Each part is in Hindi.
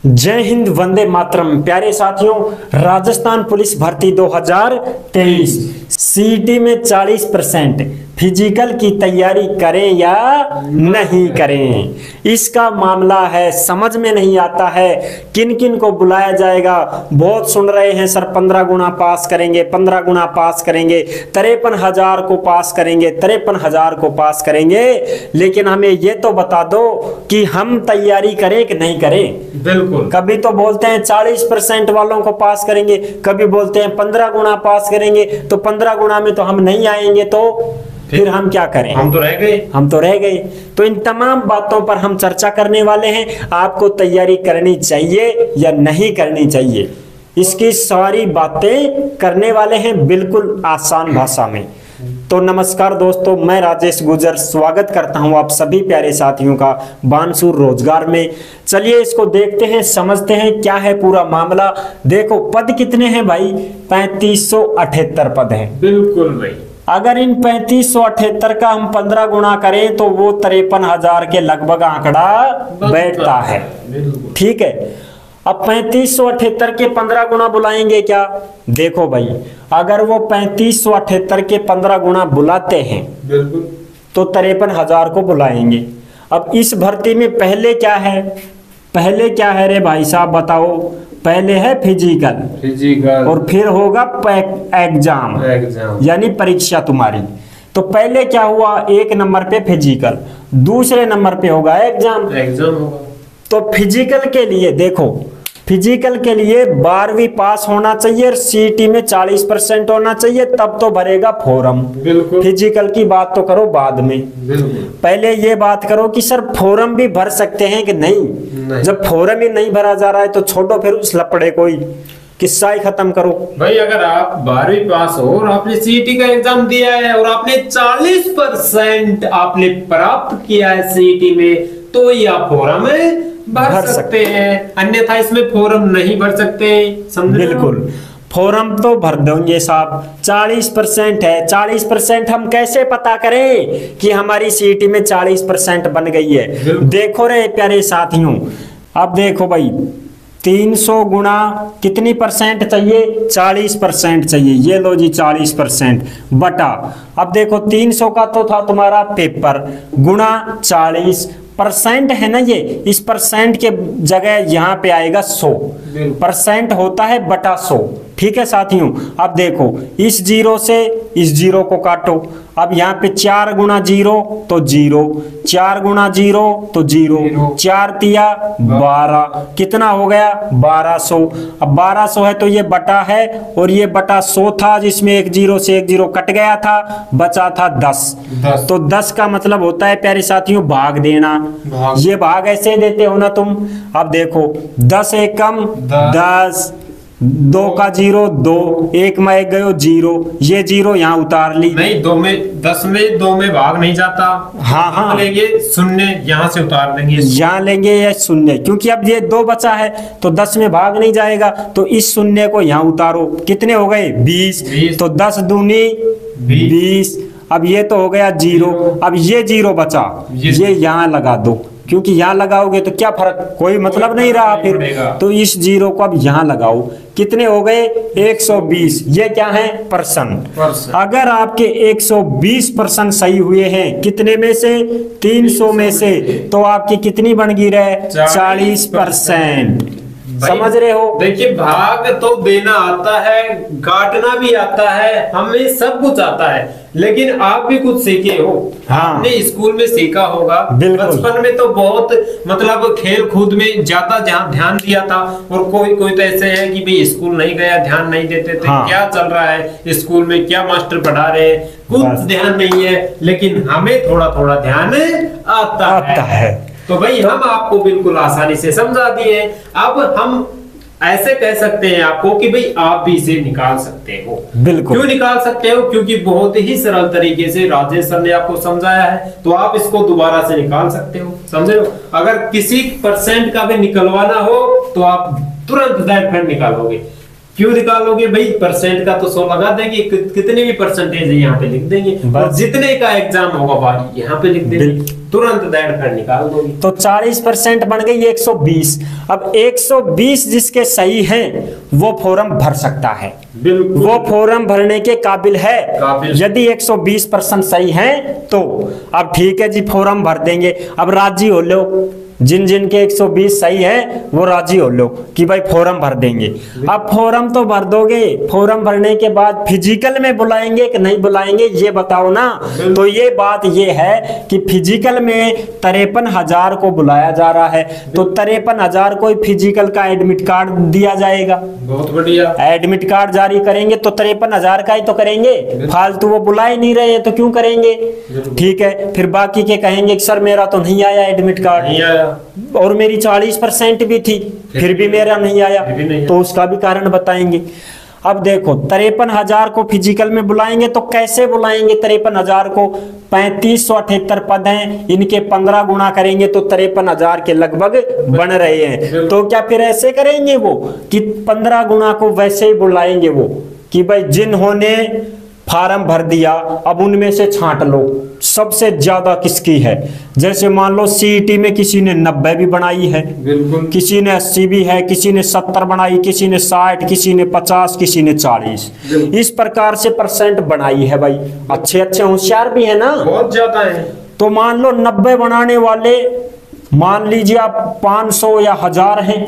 जय हिंद, वंदे मातरम। प्यारे साथियों, राजस्थान पुलिस भर्ती 2023 सीईटी में 40% फिजिकल की तैयारी करें या नहीं करें, इसका मामला है। समझ में नहीं आता है किन किन को बुलाया जाएगा। बहुत सुन रहे हैं सर 15 गुना पास करेंगे, 15 गुना पास करेंगे, 53,000 को पास करेंगे, 53,000 को पास करेंगे। लेकिन हमें ये तो बता दो कि हम तैयारी करें कि नहीं करें। बिल्कुल। कभी तो बोलते हैं 40% वालों को पास करेंगे, कभी बोलते हैं 15 गुना पास करेंगे। तो 15 गुना में तो हम नहीं आएंगे, तो फिर हम क्या करें? हम तो रह गए। तो इन तमाम बातों पर हम चर्चा करने वाले हैं। आपको तैयारी करनी चाहिए या नहीं करनी चाहिए, इसकी सारी बातें करने वाले हैं बिल्कुल आसान भाषा में। तो नमस्कार दोस्तों, मैं राजेश गुजर स्वागत करता हूं आप सभी प्यारे साथियों का बानसूर रोजगार में। चलिए इसको देखते हैं, समझते हैं क्या है पूरा मामला। देखो पद कितने हैं भाई? 3578 पद हैं। बिल्कुल भाई। अगर इन 3578 का हम 15 गुना करें तो वो 53,000 के लगभग आंकड़ा बैठता है। ठीक है। अब 3578 के 15 गुना बुलाएंगे क्या? देखो भाई, अगर वो 3578 के 15 गुना बुलाते हैं बिल्कुल तो 53,000 को बुलाएंगे। अब इस भर्ती में पहले क्या है रे भाई साहब बताओ? पहले है फिजिकल और फिर होगा एग्जाम यानी परीक्षा तुम्हारी। तो पहले क्या हुआ? 1 नंबर पे फिजिकल, दूसरे नंबर पे होगा एग्जाम होगा। तो फिजिकल के लिए देखो, फिजिकल के लिए 12वीं पास होना चाहिए और सीईटी में 40% होना चाहिए, तब तो भरेगा फॉर्म। बिल्कुल। फिजिकल की बात तो करो बाद में। बिल्कुल। पहले ये बात करो कि सर फॉर्म भी भर सकते हैं कि नहीं? जब फॉर्म ही नहीं भरा जा रहा है तो छोड़ो फिर उस लपड़े को ही, किस्सा ही खत्म करो भाई। अगर आप 12वीं पास हो और आपने सीईटी का एग्जाम दिया है और आपने 40% आपने प्राप्त किया है सीईटी में, तो ही आप फॉर्म भर सकते हैं, अन्यथा इसमें फॉर्म नहीं भर सकते। समझ? बिल्कुल, फॉर्म तो भर देंगे साहब। 40% है। 40% हम कैसे पता करें कि हमारी सीईटी में 40% बन गई है? देखो रे प्यारे साथियों, अब देखो भाई 300 गुना कितनी परसेंट चाहिए? 40% चाहिए। ये लो जी 40% बटा, अब देखो 300 का तो था तुम्हारा पेपर, गुणा 40% है ना ये। इस परसेंट के जगह यहाँ पे आएगा 100%, होता है बटा 100। ठीक है साथियों। अब देखो इस 0 से इस 0 को काटो। अब यहाँ पे 4 गुना 0 तो 0, 4 गुना 0 तो 0, 4 तिया 12, कितना हो गया? 1200। अब 1200 है तो ये बटा है और ये बटा 100 था, जिसमें एक 0 से एक 0 कट गया था, बचा था 10। तो 10 का मतलब होता है प्यारे साथियों भाग देना। ये भाग ऐसे देते हो ना तुम। अब देखो 10 एक कम 10, 2 का 0 2, 1 में 1 गयो 0, ये 0 यहाँ उतार ली। नहीं, 2 में 10 में 2 में भाग नहीं जाता। हाँ लेंगे 0 यहाँ से उतार देंगे, यहाँ लेंगे ये 0, क्योंकि अब ये 2 बचा है तो 10 में भाग नहीं जाएगा। तो इस 0 को यहाँ उतारो, कितने हो गए? 20। तो 10 दूनी 20। अब ये तो हो गया 0। अब ये 0 बचा, ये यहाँ लगा दो, क्योंकि यहाँ लगाओगे तो क्या फर्क, कोई मतलब नहीं रहा फिर। तो इस 0 को अब यहाँ लगाओ, कितने हो गए? 120। ये क्या है? परसेंट। अगर आपके 120% सही हुए हैं, कितने में से? 300 में से, तो आपकी कितनी बन गई रहे? 40%। समझ रहे हो? देखिए, भाग तो देना आता है, काटना भी आता है, हमें सब कुछ आता है, लेकिन आप भी कुछ सीखे हो। हाँ। आपने स्कूल में सीखा होगा। बचपन में तो बहुत मतलब खेल कूद में ज्यादा ध्यान दिया था, और कोई तो ऐसे है कि भाई स्कूल नहीं गया, ध्यान नहीं देते थे। हाँ। क्या चल रहा है स्कूल में, क्या मास्टर पढ़ा रहे हैं, कुछ ध्यान नहीं है, लेकिन हमें थोड़ा थोड़ा ध्यान आता है। तो भाई हम आपको बिल्कुल आसानी से समझा दिए। अब हम ऐसे कह सकते हैं आपको कि भाई आप भी इसे निकाल सकते हो। बिल्कुल। क्यों निकाल सकते हो? क्योंकि बहुत ही सरल तरीके से राजेश सर ने आपको समझाया है, तो आप इसको दोबारा से निकाल सकते हो। समझे हो? अगर किसी परसेंट का भी निकलवाना हो तो आप तुरंत दैट निकालोगे, क्यों निकालोगे भाई, परसेंट का तो 100 लगा देंगे, कितने भी परसेंटेज है यहाँ पे लिख देंगे, और जितने का एग्जाम होगा भाई यहाँ पे लिख देंगे, तुरंत दैट फिर निकाल दोगे। तो 40% बन गई 120। अब 120 जिसके सही हैं वो फॉर्म भर सकता है, बिल्कुल वो फॉर्म भरने के काबिल है। काबिल। यदि 120% सही हैं तो अब ठीक है जी, फॉर्म भर देंगे। अब राजी हो लो, जिन जिन के 120 सही है वो राजी हो लो कि भाई फॉर्म भर देंगे। अब फॉर्म तो भर दोगे, फॉर्म भरने के बाद फिजिकल में बुलाएंगे कि नहीं बुलाएंगे ये बताओ ना। तो ये बात ये है कि फिजिकल में 53,000 को बुलाया जा रहा है, तो 53,000 को फिजिकल का एडमिट कार्ड दिया जाएगा। बहुत बढ़िया। एडमिट कार्ड जारी करेंगे तो 53,000 का ही तो करेंगे, फालतू वो बुला ही नहीं रहे तो क्यों करेंगे। ठीक है, फिर बाकी के कहेंगे कि सर मेरा तो नहीं आया एडमिट कार्ड, नहीं आया, और मेरी 40% भी थी फिर भी मेरा नहीं आया, तो उसका भी कारण बताएंगे। अब देखो 53,000 को फिजिकल में बुलाएंगे तो कैसे बुलाएंगे 53,000 को, 3578 पद हैं, इनके 15 गुना करेंगे तो 53,000 के लगभग बन रहे हैं। तो क्या फिर ऐसे करेंगे वो कि 15 गुना को वैसे ही बुलाएंगे वो कि भाई जिन्होंने फार्म भर दिया अब उनमें से छांट लो सबसे ज्यादा किसकी है। जैसे मान लो सीईटी में किसी ने 90 भी बनाई है, बिल्कुल, किसी ने 80 भी है, किसी ने 70 बनाई, किसी ने 60, किसी ने 50, किसी ने 40, इस प्रकार से परसेंट बनाई है भाई। अच्छे अच्छे होशियार भी है ना, बहुत ज्यादा है। तो मान लो 90 बनाने वाले मान लीजिए आप 500 या 1000 हैं,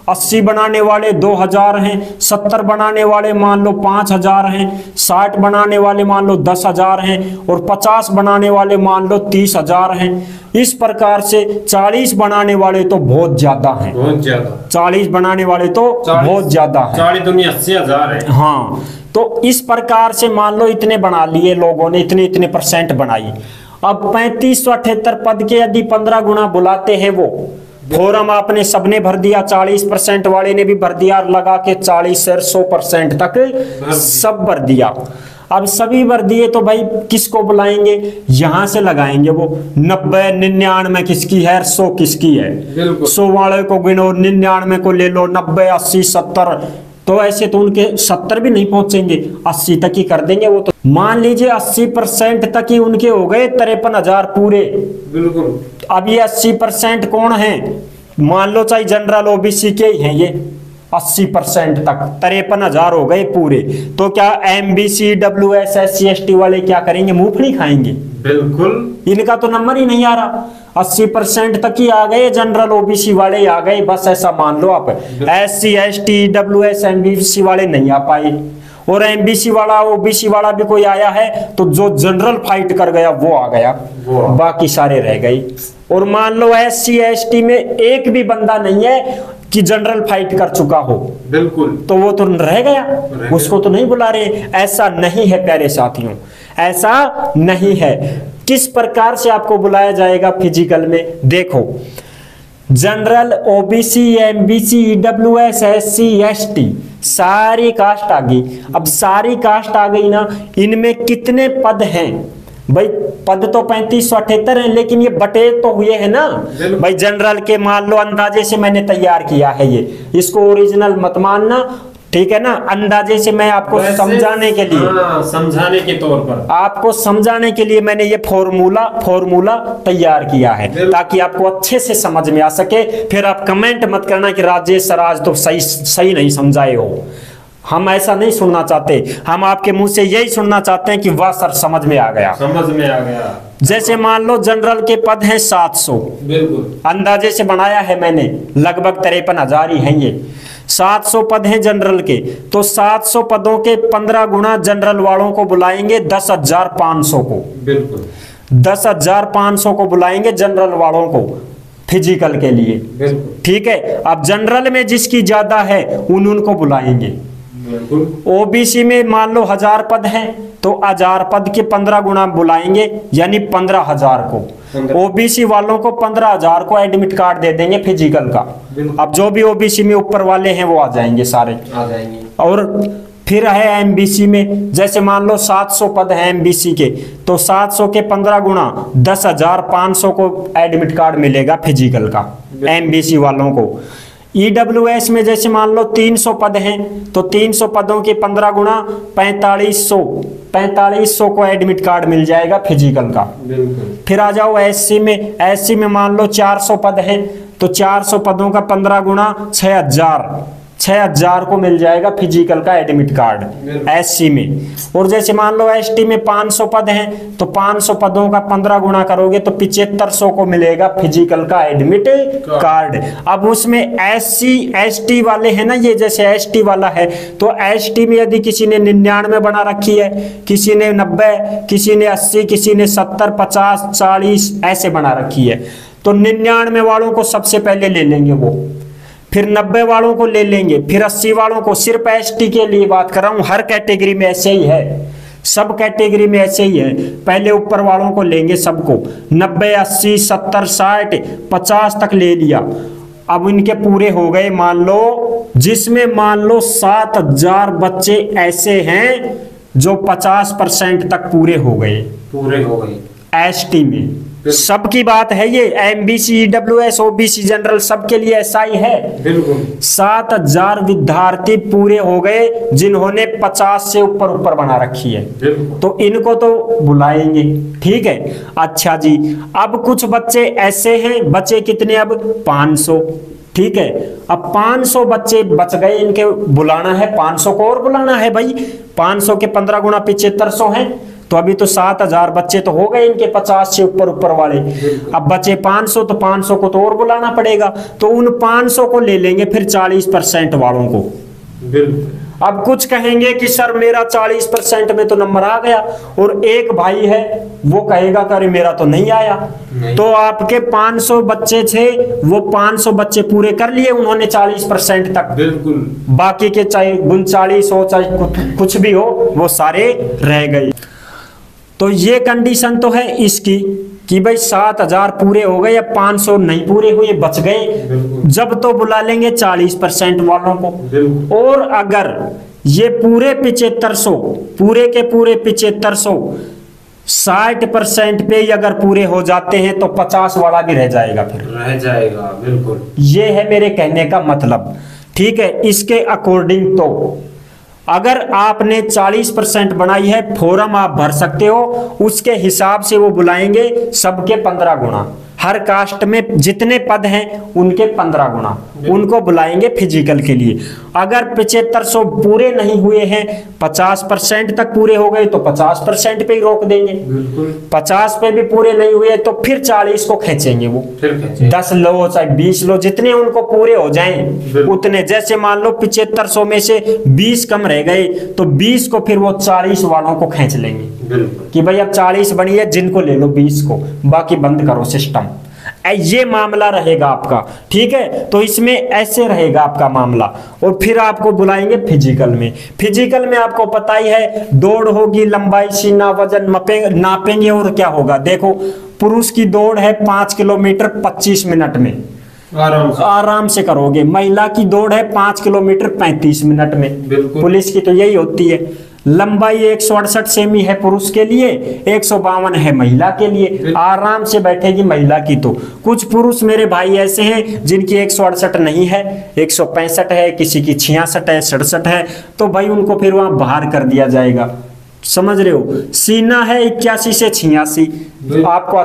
80 बनाने वाले 2000 हैं, 70 बनाने वाले मान लो 5000 हैं, 60 बनाने वाले मान लो 10,000 हैं, और 50 बनाने वाले मान लो 30,000 हैं। इस प्रकार से 40 बनाने वाले तो बहुत ज्यादा हैं, बहुत ज्यादा। 40 बनाने वाले तो बहुत ज्यादा हैं। 40 दुनिया 80,000 है। हाँ, तो इस प्रकार से मान लो इतने बना लिए लोगों ने, इतने इतने परसेंट बनाई। अब 3578 पद के यदि 15 गुना बुलाते हैं वो फॉर्म आपने सबने भर दिया, 40% वाले ने भी भर दिया, लगा के 40 से 100% तक सब भर दिया। अब सभी भर दिए तो भाई किसको बुलाएंगे, यहां से लगाएंगे वो 90 99 किसकी है, 100 किसकी है। 100 वाले को गिनो, 99 को ले लो, 90 80 70, तो ऐसे तो उनके 70 भी नहीं पहुंचेंगे, 80 तक ही कर देंगे वो। तो मान लीजिए 80% तक ही उनके हो गए 53,000 पूरे। बिल्कुल। अब ये 80% कौन है, मान लो चाहे जनरल ओबीसी के ही हैं ये, 80% तक 53,000 हो गए पूरे। तो क्या एमबीसी डब्ल्यूएस SC ST वाले क्या करेंगे, मूंगफली खाएंगे। बिल्कुल, इनका तो नंबर ही नहीं आ रहा, 80% तक ही आ गए, जनरल ओबीसी वाले आ गए, बस ऐसा मान लो आप। SC ST WS MBC वाले नहीं आ पाए, और एमबीसी वाला ओबीसी वाला भी कोई आया है तो जो जनरल फाइट कर गया वो आ गया, बाकी सारे रह गए। और मान लो SC ST में एक भी बंदा नहीं है कि जनरल फाइट कर चुका हो, बिल्कुल, तो वो तो रह गया, उसको तो नहीं बुला रहे। ऐसा नहीं है प्यारे साथियों, ऐसा नहीं है। किस प्रकार से आपको बुलाया जाएगा फिजिकल में, देखो general OBC MBC EWS SC ST सारी कास्ट आ गई। अब सारी कास्ट आ गई ना, इनमें कितने पद हैं भाई, पद तो 3578 हैं, लेकिन ये बटे तो हुए हैं ना भाई। जनरल के मान लो अंदाजे से मैंने तैयार किया है ये, इसको ओरिजिनल मत मानना, ठीक है ना। अंदाजे से मैं आपको समझाने के लिए, समझाने के तौर पर आपको समझाने के लिए मैंने ये फॉर्मूला तैयार किया है ताकि आपको अच्छे से समझ में आ सके। फिर आप कमेंट मत करना कि राजेश सर आज तो सही नहीं समझाए हो। हम ऐसा नहीं सुनना चाहते, हम आपके मुंह से यही सुनना चाहते हैं कि वाह सर समझ में आ गया, समझ में आ गया। जैसे मान लो जनरल के पद हैं 700, बिल्कुल अंदाजे से बनाया है मैंने, लगभग 53,000 ही हैं ये। 700 पद हैं जनरल के, तो 700 पदों के 15 गुना जनरल वालों को बुलाएंगे 10,500 को। बिल्कुल 10,500 को बुलाएंगे जनरल वालों को फिजिकल के लिए, ठीक है। अब जनरल में जिसकी ज्यादा है उनको बुलाएंगे। ओबीसी में मान लो 1000 पद हैं तो 1000 पद के 15 गुना बुलाएंगे, यानी 15,000 को। ओबीसी वालों को 15,000 को एडमिट कार्ड दे देंगे फिजिकल का। अब जो भी ओबीसी में ऊपर वाले हैं वो आ जाएंगे, सारे आ जाएंगे। और फिर है एमबीसी में, जैसे मान लो 700 पद हैं एमबीसी के, तो 700 के 15 गुना 10,500 को एडमिट कार्ड मिलेगा फिजिकल का एमबीसी वालों को। ईडब्ल्यूएस में जैसे मान लो 300 पद हैं तो 300 पदों के 15 गुणा 4500 को एडमिट कार्ड मिल जाएगा फिजिकल का। फिर आ जाओ एससी में, एससी में मान लो 400 पद हैं तो 400 पदों का 15 गुणा 6000 को मिल जाएगा फिजिकल का एडमिट कार्ड एससी में। और जैसे मान लो एसटी में 500 पद हैं तो 500 पदों का 15 गुणा करोगे तो 7500 को मिलेगा फिजिकल का एडमिट कार्ड। अब उसमें एससी एसटी वाले हैं ना, ये जैसे एसटी वाला है तो एसटी में यदि किसी ने 99 बना रखी है, किसी ने 90, किसी ने 80, किसी ने 70, 50, 40 ऐसे बना रखी है तो 99 वालों को सबसे पहले ले लेंगे वो, फिर 90 वालों को ले लेंगे, फिर 80 वालों को। सिर्फ एसटी के लिए बात कर रहा हूं, हर कैटेगरी में ऐसे ही है, सब कैटेगरी में ऐसे ही है। पहले ऊपर वालों को लेंगे सबको, 90, 80, 70, 60, 50 तक ले लिया। अब इनके पूरे हो गए मान लो, जिसमें मान लो 7000 बच्चे ऐसे हैं जो 50% तक पूरे हो गए एसटी में। सबकी बात है ये, एमबीसी, ईडब्ल्यूएस, ओबीसी, जनरल सबके लिए ऐसा ही है। 7000 विद्यार्थी पूरे हो गए जिन्होंने 50 से ऊपर बना रखी है, तो इनको तो बुलाएंगे, ठीक है। अच्छा जी, अब कुछ बच्चे ऐसे हैं, बच्चे कितने अब 500, ठीक है। अब 500 बच्चे बच गए, इनके बुलाना है 500 को और बुलाना है भाई। 500 के 15 गुणा 7500 हैं तो अभी तो 7000 बच्चे तो हो गए इनके 50 से ऊपर वाले। अब बचे 500 तो 500 को तो और बुलाना पड़ेगा, तो उन 500 को ले लेंगे फिर 40% वालों को। अब कुछ कहेंगे कि सर मेरा 40% में तो नंबर आ गया, और एक भाई है वो कहेगा कि अरे मेरा तो नहीं आया। तो आपके 500 बच्चे थे, वो 500 बच्चे पूरे कर लिए उन्होंने 40% तक, बाकी के चाहे 39 हो चाहे कुछ भी हो वो सारे रह गए। तो ये कंडीशन तो है इसकी कि भाई 7000 पूरे हो गए या 500 नहीं पूरे हुए बच गए, जब तो बुला लेंगे 40% वालों को। और अगर ये पूरे 7500, पूरे के पूरे 7500 60% पे अगर पूरे हो जाते हैं तो 50 वाला भी रह जाएगा, फिर रह जाएगा। बिल्कुल, ये है मेरे कहने का मतलब, ठीक है। इसके अकॉर्डिंग तो अगर आपने 40% बनाई है, फॉर्म आप भर सकते हो, उसके हिसाब से वो बुलाएंगे सबके 15 गुणा। हर कास्ट में जितने पद हैं उनके 15 गुणा उनको बुलाएंगे फिजिकल के लिए। अगर 7500 पूरे नहीं हुए हैं, 50% तक पूरे हो गए तो 50% पे ही रोक देंगे। 50 पे भी पूरे नहीं हुए तो फिर 40 को खींचेंगे वो, 10 लो चाहे 20 लो, जितने उनको पूरे हो जाएं उतने। जैसे मान लो 7500 में से 20 कम रह गए तो 20 को फिर वो 40 वालों को खींच लेंगे कि भाई अब 40 बनी है, जिनको ले लो 20 को, बाकी बंद करो सिस्टम। ये मामला रहेगा आपका, ठीक है। तो इसमें ऐसे रहेगा आपका मामला। और फिर आपको बुलाएंगे फिजिकल में। फिजिकल में आपको पता ही है, दौड़ होगी, लंबाई, सीना, वजन नापेंगे। और क्या होगा, देखो पुरुष की दौड़ है 5 किलोमीटर 25 मिनट में, आराम से करोगे। महिला की दौड़ है 5 किलोमीटर 35 मिनट में, पुलिस की तो यही होती है। लंबाई 168 सेमी है पुरुष के लिए, 152 है महिला के लिए, आराम से बैठेगी महिला की। तो कुछ पुरुष मेरे भाई ऐसे हैं जिनकी 168 नहीं है, 165 है, किसी की 66 है, 67 है, तो भाई उनको फिर वहां बाहर कर दिया जाएगा, समझ रहे हो। सीना है 81 से 86, आपको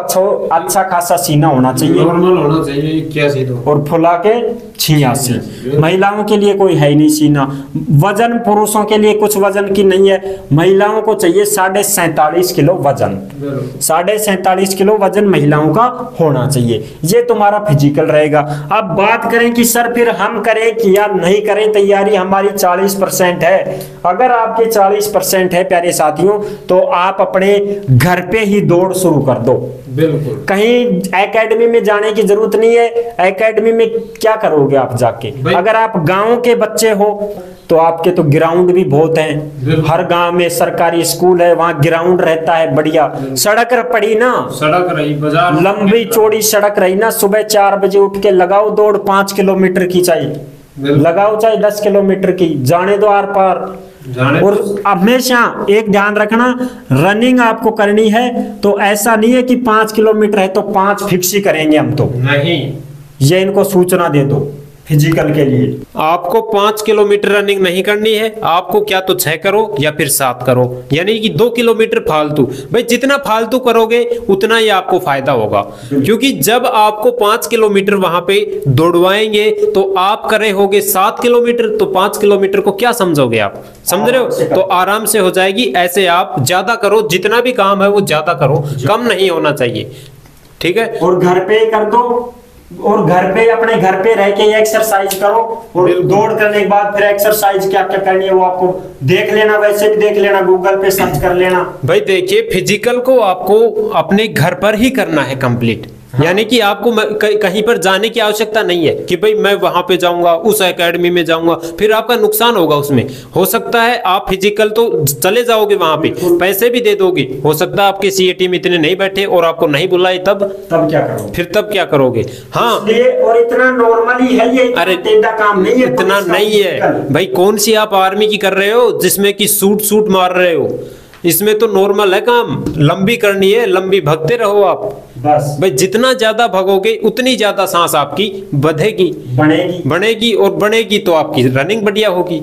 अच्छा खासा सीना होना चाहिए, नॉर्मल होना चाहिए 81 तो, और फुला के 86। महिलाओं के लिए कोई है ही नहीं सीना। वजन पुरुषों के लिए कुछ वजन की नहीं है, महिलाओं को चाहिए 47.5 किलो वजन, 47.5 किलो वजन महिलाओं का होना चाहिए। ये तुम्हारा फिजिकल रहेगा। अब बात करें कि सर फिर हम करें कि या नहीं करें तैयारी, हमारी 40% है। अगर आपके 40% है प्यारे साथियों, तो आप अपने घर पे ही दौड़ शुरू कर दो। बिल्कुल, कहीं एकेडमी में जाने की जरूरत नहीं है। एकेडमी में क्या करोगे आप जाके? अगर आप गांव के बच्चे हो तो आपके तो ग्राउंड भी बहुत हैं, हर गांव में सरकारी स्कूल है, वहां ग्राउंड रहता है बढ़िया। सड़क पड़ी ना, सड़क रही, बाजार लंबी चौड़ी सड़क रही ना, सुबह 4 बजे उठ के लगाओ दौड़, 5 किलोमीटर की चाहिए, लगाओ चाहे 10 किलोमीटर की, जाने दो आर पार। और हमेशा एक ध्यान रखना, रनिंग आपको करनी है तो ऐसा नहीं है कि 5 किलोमीटर है तो 5 फिक्स ही करेंगे हम, तो नहीं, ये इनको सूचना दे दो। फिजिकल के लिए। आपको 5 किलोमीटर रनिंग नहीं करनी है, आपको क्या तो 6 करो या फिर 7 करो, यानी कि 2 किलोमीटर फालतू। भाई जितना फालतू करोगे उतना ही आपको फायदा होगा, क्योंकि जब आपको 5 किलोमीटर वहां पे दौड़वाएंगे तो आप करे होगे 7 किलोमीटर, तो 5 किलोमीटर को क्या समझोगे आप, समझ रहे हो? तो आराम से हो जाएगी। ऐसे आप ज्यादा करो, जितना भी काम है वो ज्यादा करो, कम नहीं होना चाहिए, ठीक है? और घर पे कर दो, और घर पे अपने घर पे रह के एक्सरसाइज करो, और दौड़ करने के बाद फिर एक्सरसाइज क्या क्या करनी है वो आपको देख लेना, वैसे भी देख लेना, गूगल पे सर्च कर लेना। भाई देखिए, फिजिकल को आपको अपने घर पर ही करना है कंप्लीट। हाँ। यानी कि आपको कहीं पर जाने की आवश्यकता नहीं है कि भाई मैं वहां पे जाऊंगा, उस एकेडमी में जाऊंगा, फिर आपका नुकसान होगा उसमें। हो सकता है आप फिजिकल तो चले जाओगे वहां पे, पैसे भी दे दोगे, हो सकता है आपके सीएटी में इतने नहीं बैठे और आपको नहीं बुलाए, तब क्या करोगे? फिर तब क्या करोगे? हाँ, और इतना नॉर्मली है ये, अरे टेढ़ा काम नहीं है, इतना नहीं है भाई। कौन सी आप आर्मी की कर रहे हो जिसमें कि सूट मार रहे हो? इसमें तो नॉर्मल है काम, लंबी करनी है, लंबी भगते रहो आप बस। भाई जितना ज्यादा भगोगे उतनी ज्यादा सांस आपकी बढ़ेगी, बढ़ेगी और बढ़ेगी, तो आपकी रनिंग बढ़िया होगी।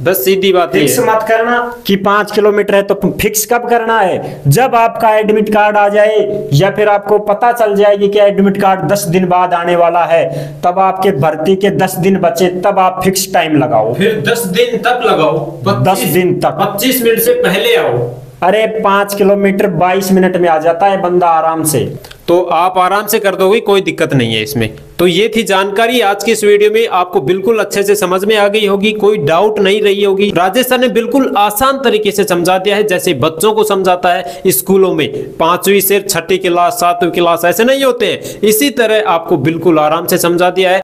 बस सीधी बात है। फिक्स मत करना कि 5 किलोमीटर है, तो फिक्स कब करना है? जब आपका एडमिट कार्ड आ जाए, या फिर आपको पता चल जाएगी कि एडमिट कार्ड 10 दिन बाद आने वाला है, तब आपके भर्ती के 10 दिन बचे, तब आप फिक्स टाइम लगाओ। फिर 10 दिन तक लगाओ, 10 दिन तक, 25 मिनट से पहले आओ। अरे 5 किलोमीटर 22 मिनट में आ जाता है बंदा आराम से, तो आप आराम से कर दोगे, कोई दिक्कत नहीं है इसमें। तो ये थी जानकारी आज की इस वीडियो में, आपको बिल्कुल अच्छे से समझ में आ गई होगी, कोई डाउट नहीं रही होगी। राजेश सर ने बिल्कुल आसान तरीके से समझा दिया है, जैसे बच्चों को समझाता है स्कूलों में, 5वीं से 6ठी क्लास 7वीं क्लास ऐसे नहीं होते हैं, इसी तरह आपको बिल्कुल आराम से समझा दिया है।